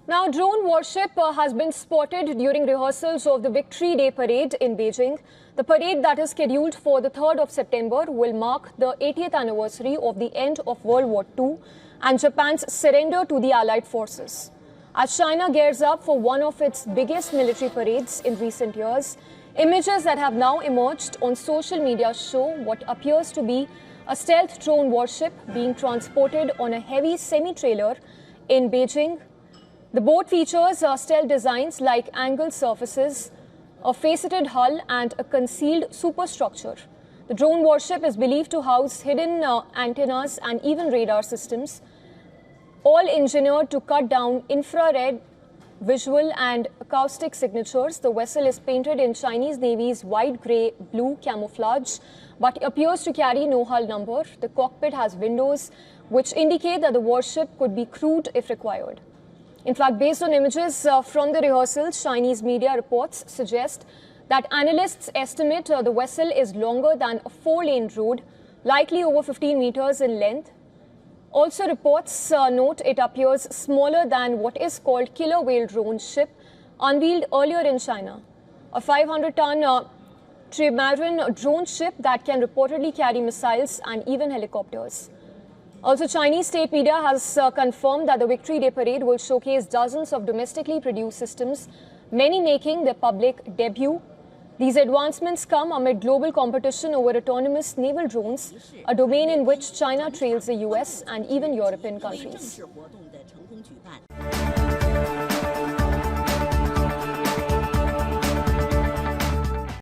Now, drone warship has been spotted during rehearsals of the Victory Day parade in Beijing. The parade that is scheduled for the 3rd of September will mark the 80th anniversary of the end of World War II and Japan's surrender to the Allied forces. As China gears up for one of its biggest military parades in recent years, images that have now emerged on social media show what appears to be a stealth drone warship being transported on a heavy semi-trailer in Beijing. The boat features stealth designs like angled surfaces, a faceted hull and a concealed superstructure. The drone warship is believed to house hidden antennas and even radar systems, all engineered to cut down infrared, visual and acoustic signatures. The vessel is painted in Chinese Navy's white, grey, blue camouflage, but appears to carry no hull number. The cockpit has windows which indicate that the warship could be crewed if required. In fact, based on images from the rehearsals, Chinese media reports suggest that analysts estimate the vessel is longer than a 4-lane road, likely over 15 meters in length. Also, reports note it appears smaller than what is called killer whale drone ship unveiled earlier in China, a 500-ton trimaran drone ship that can reportedly carry missiles and even helicopters. Also, Chinese state media has confirmed that the Victory Day parade will showcase dozens of domestically produced systems, many making their public debut. These advancements come amid global competition over autonomous naval drones, a domain in which China trails the US and even European countries.